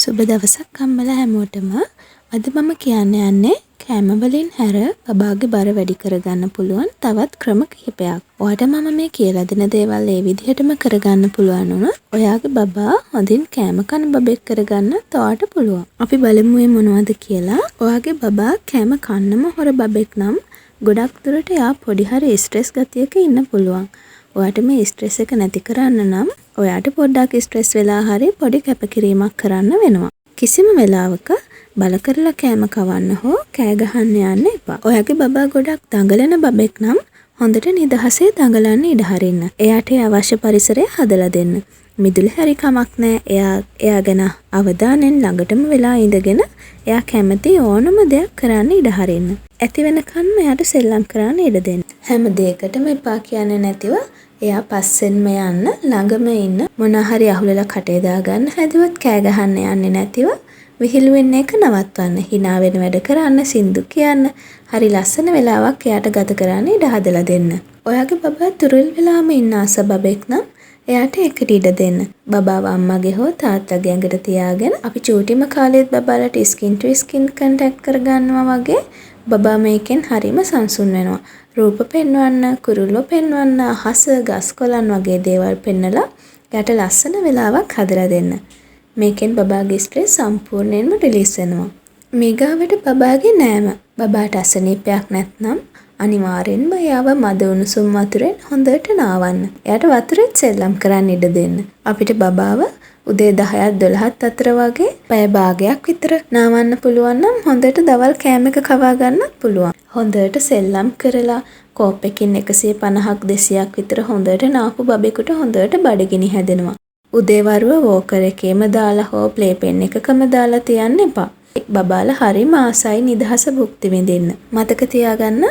සුබ දවසක් අම්මලා හැමෝටම. අද මම කියන්න යන්නේ කෑම වලින් හැර බබාගේ බර වැඩි කරගන්න පුළුවන් තවත් ක්‍රම කිහිපයක්. ඔයාට මම මේ කියලා දෙන දේවල් ඒ විදිහටම කරගන්න පුළුවන් වුණොත් ඔයාගේ බබා හොඳින් කෑම කන බබෙක් කරගන්න ඔයාට පුළුවන්. අපි බලමු මේ මොනවද කියලා. ඔයාගේ බබා කෑම කන්නම හොර බබෙක් නම් ගොඩක් දුරට එයා පොඩි හරි ස්ට්‍රෙස් ගතියක ඉන්න පුළුවන්. ඔයාට මේ ස්ට්‍රෙස් එක නැති කරන්න නම් ඔයාට පොඩ්ඩක් ස්ට්‍රෙස් වෙලා හරි පොඩි කැපකිරීමක් කරන්න වෙනවා. කිසිම වෙලාවක බල කරලා කෑම කවන්න හෝ කෑ ගහන්න යන්න එපා. ඔයාගේ බබා ගොඩක් දඟලන බබෙක් නම් හොඳට නිදහසේ දඟලන්න ඉඩ හරින්න. එයාට අවශ්‍ය පරිසරය හදලා දෙන්න. මිදුලේ හරි කමක් නැහැ. එයා ගැන අවධානයෙන් ළඟටම වෙලා ඉඳගෙන එයා කැමති ඕනම දෙයක් කරන්න ඉඩ හරින්න. ඇති වෙනකන්ම එයාට සෙල්ලම් කරන්න ඉඩ දෙන්න. හැම දෙයකටම එපා කියන්නේ නැතිව එයා පස්සෙන්ම යන්න ළඟම ඉන්න මොනා හරි අහුලලා කටේ දාගන්න හැදුවත් කෑ ගහන්න යන්නේ නැතිව විහිළු වෙන්න එක නවත්වන්න. hina වෙන වැඩ කරන්න, සින්දු කියන්න, හරි ලස්සන වෙලාවක් එයාට ගත කරන්න ඉඩ හදලා දෙන්න. ඔයාගේ බබා තුරුල් වෙලාම ඉන්න ආස බබෙක් නම් එයාට ඒකට ඉඩ දෙන්න. බබාව අම්මගේ හෝ තාත්තගේ ඇඟට තියාගෙන අපි චූටිම කාලේත් බබාලට ස්කින් ටු ස්කින් කන්ටැක්ට් කරගන්නවා වගේ බබා මේකෙන් හරිම සංසුන් වෙනවා. රූප පෙන්වන්න, කුරුල්ලෝ පෙන්වන්න, අහස, ගස් කොළන් වගේ දේවල් පෙන්නලා එයාට ලස්සන වෙලාවක් හදලා දෙන්න. මේකෙන් බබාගේ ස්ට්‍රෙස් සම්පූර්ණයෙන්ම රිලීස් වෙනවා. මේගාවට බබාගේ නෑම. බබාට අසනීපයක් නැත්නම් අනිවාර්යෙන්ම එයාව මද උණුසුම් වතුරෙන් හොඳට නාවන්න. එයාට වතුරෙත් සෙල්ලම් කරන්න ඉඩ දෙන්න. අපිට බබාව උදේ 10ත් 12ත් අතර වගේ පැය භාගයක් විතර නාවන්න පුළුවන් නම් හොඳට දවල් කෑම එක කවා ගන්නත් පුළුවන්. හොඳට සෙල්ලම් කරලා කෝප් එකකින් 150ක් 200ක් විතර හොඳට නාපු බබෙකුට හොඳට බඩගිනි හැදෙනවා. උදේ වරුව වෝකර් එකේම දාලා හෝ ප්ලේ පෙන් එකකම දාලා තියන්න එපා. බබාලා හරිම ආසයි නිදහස භුක්ති විඳින්න. මතක තියාගන්න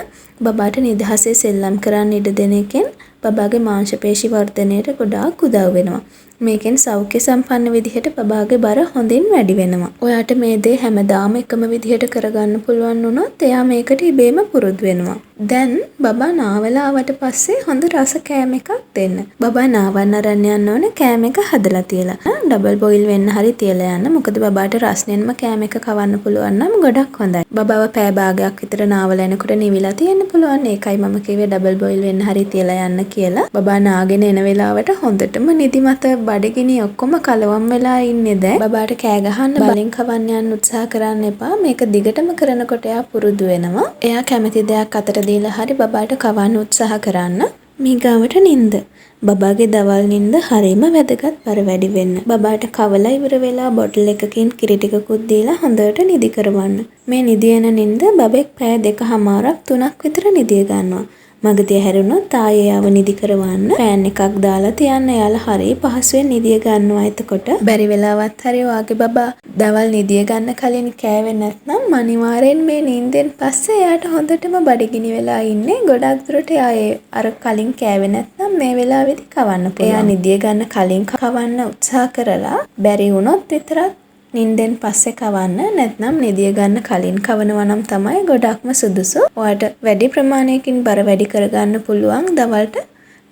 බබාට නිදහසේ සෙල්ලම් කරන්න ඉඩ දෙන එකෙන් බබාගේ මාංශ පේශි වර්ධනයට ගොඩාක් උදව් වෙනවා. මේකෙන් සෞඛ්‍ය සම්පන්න විදිහට බබාගේ බර හොඳින් වැඩි වෙනවා. ඔයාට මේ දේ හැමදාම එකම විදිහට කරගන්න පුළුවන් වුණොත් එයා මේකට ඉබේම පුරුදු වෙනවා. දැන් බබා නාවලා ආවට පස්සේ හොඳ රස කෑම එකක් දෙන්න. බබා නාවන්න අරන් යන්න ඕනේ කෑම එක හදලා තියලා. ඩබල් බොයිල් වෙන්න හරි තියලා යන්න. මොකද බබාට රස්නෙන්ම කෑම එක කවන්න පුළුවන් නම් ගොඩක් හොඳයි. බබාව පැය භාගයක් විතර නාවලා එනකොට නිවිලා තියෙන්න පුළුවන්. ඒකයි මම කිව්වේ ඩබල් බොයිල් වෙන්න හරි තියලා යන්න කියලා. බබා නාගෙන එන වෙලාවට හොඳටම නිදිමත බඩගිනි ඔක්කොම කලවම් වෙලා ඉන්නේ දැන්. බබාට කෑ ගහන්න බලෙන් කවන්න යන්න උත්සාහ කරන්න එපා. මේක දිගටම කරනකොට එයා පුරුදු වෙනවා. එයා කැමති දෙයක් අතට දීලා හරි බබාට කවන්න උත්සාහ කරන්න. මීගාවට නිින්ද. බබාගේ දවල් නිින්ද හරිම වැදගත් බර වැඩි වෙන්න. බබාට කවලා ඉවර වෙලා බොටල් එකකින් කිරි ටිකකුත් දීලා හොඳට නිදි කරවන්න. මේ නිදියන නිින්ද බබෙක් පැය 2කමාරක් 3ක් විතර නිදිය ගන්නවා. මගදී හැරුණොත් ආයෙ ආව නිදි කරවන්න ෆෑන් එකක් දාලා තියන්න. එයාලා හරිය පහසුවෙන් නිදිය ගන්නවා. එතකොට බැරි වෙලාවත් හරිය ඔයාගේ බබා දවල් නිදිය ගන්න කලින් කෑවේ නැත්නම් අනිවාර්යෙන් මේ නිින්දෙන් පස්සේ එයාට හොඳටම බඩගිනි වෙලා ඉන්නේ. ගොඩක් දුරට ආයෙ අර කලින් කෑවේ නැත්නම් මේ වෙලාවේදී කවන්න පුළුවන්. එයා නිදිය ගන්න කලින් කවන්න උත්සාහ කරලා බැරි වුණොත් විතරක් නිින්දෙන් පස්සේ කවන්න. නැත්නම් නිදිය ගන්න කලින් කවනවා නම් තමයි ගොඩක්ම සුදුසු. ඔයාට වැඩි ප්‍රමාණයකින් බර වැඩි කරගන්න පුළුවන් දවල්ට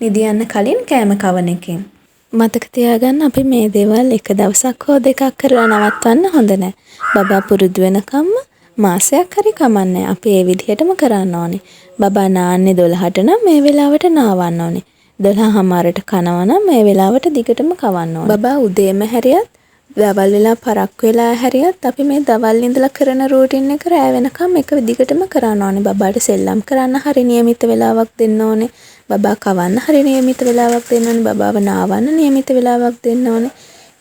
නිදියන්න කලින් කෑම කවන එකෙන්. මතක තියාගන්න අපි මේ දේවල් එක දවසක් හෝ දෙකක් කරලා නවත්වන්න හොඳ නැහැ. බබා පුරුදු වෙනකම්ම මාසයක් හරි කමන්නේ. අපි ඒ විදිහටම කරන්න ඕනේ. බබා නාන්නේ 12ට නම් මේ වෙලාවට නාවන්න ඕනේ. 12:00ට කනවා නම් මේ වෙලාවට දිගටම කවන්න ඕනේ. බබා උදේම හැරියත් දවල් වෙලා පරක් වෙලා හැරියත් අපි මේ දවල් ඉඳලා කරන රූටින් එක රැ වෙනකම් එක දිගටම කරන්න ඕනේ. බබාට සෙල්ලම් කරන්න හරි නියමිත වෙලාවක් දෙන්න ඕනේ. බබා කවන්න හරි නියමිත වෙලාවක් දෙන්න ඕනේ. බබාව නාවන්න නියමිත වෙලාවක් දෙන්න ඕනේ.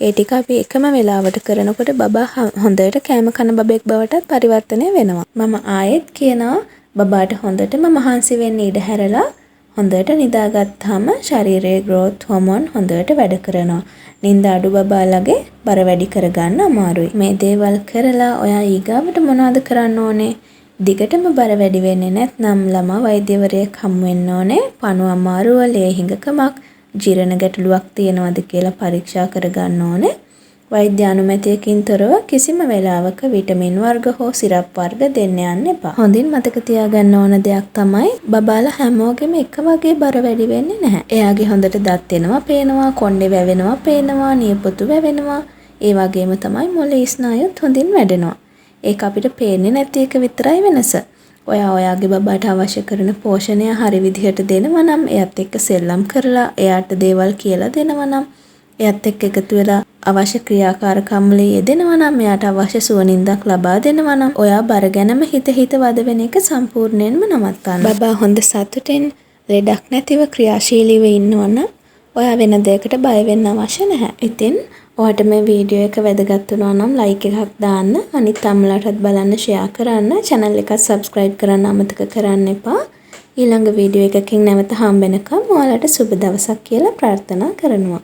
ඒ ටික අපි එකම වෙලාවට කරනකොට බබා හොඳට කෑම කන බබෙක් බවටත් පරිවර්තනය වෙනවා. මම ආයෙත් කියනවා බබාට හොඳටම මහන්සි වෙන්න ඉඩ හැරලා හොඳට නිදාගත්තාම ශරීරයේ growth hormone හොඳට වැඩ කරනවා. නිින්ද අඩු බබාලගේ බර වැඩි කරගන්න අමාරුයි. මේ දේවල් කරලා ඔයා ඊගාවට මොනවද කරන්න ඕනේ? දිගටම බර වැඩි වෙන්නේ නැත්නම් ළමා වෛද්‍යවරයෙක් හමු වෙන්න ඕනේ. පණු අමාරුව, ලේ හිඟකමක්, ජීරණ ගැටලුවක් තියෙනවද කියලා පරීක්ෂා කරගන්න ඕනේ. වෛද්‍ය අනුමැතියකින් තොරව කිසිම වෙලාවක විටමින් වර්ග හෝ සිරප් වර්ග දෙන්න යන්න එපා. හොඳින් මතක තියාගන්න ඕන දෙයක් තමයි බබාලා හැමෝගෙම එක වගේ බර වැඩි වෙන්නේ නැහැ. එයාගේ හොඳට දත් එනවා පේනවා, කොණ්ඩේ වැවෙනවා පේනවා, නියපොතු වැවෙනවා. ඒ වගේම තමයි මොළේ ස්නායුත් හොඳින් වැඩෙනවා. ඒක අපිට පේන්නේ නැති එක විතරයි වෙනස. ඔයා ඔයාගේ බබාට අවශ්‍ය කරන පෝෂණය හරි විදිහට දෙනවා නම්, එයත් එක්ක සෙල්ලම් කරලා එයාට දේවල් කියලා දෙනවා නම්, එයත් එක්ක එකතු වෙලා අවශ්‍ය ක්‍රියාකාරකම් වල යෙදෙනවා නම්, එයාට අවශ්‍ය සුවනින්දක් ලබා දෙනවා නම්, ඔයා බර ගැනම හිත වද වෙන එක සම්පූර්ණයෙන්ම නවත්තන්න. බබා හොඳ සතුටින් ලෙඩක් නැතිව ක්‍රියාශීලීව ඉන්නවා නම් ඔයා වෙන දෙයකට බය වෙන්න අවශ්‍ය නැහැ. ඉතින් ඔයාට මේ වීඩියෝ එක වැදගත් වුණා නම් ලයික් එකක් දාන්න, අනිත් අම්මලාටත් බලන්න ෂෙයා කරන්න, channel එක subscribe කරන්න අමතක කරන්න එපා. ඊළඟ වීඩියෝ එකකින් නැවත හම්බෙනකම් ඔයාලට සුබ දවසක් කියලා ප්‍රාර්ථනා කරනවා.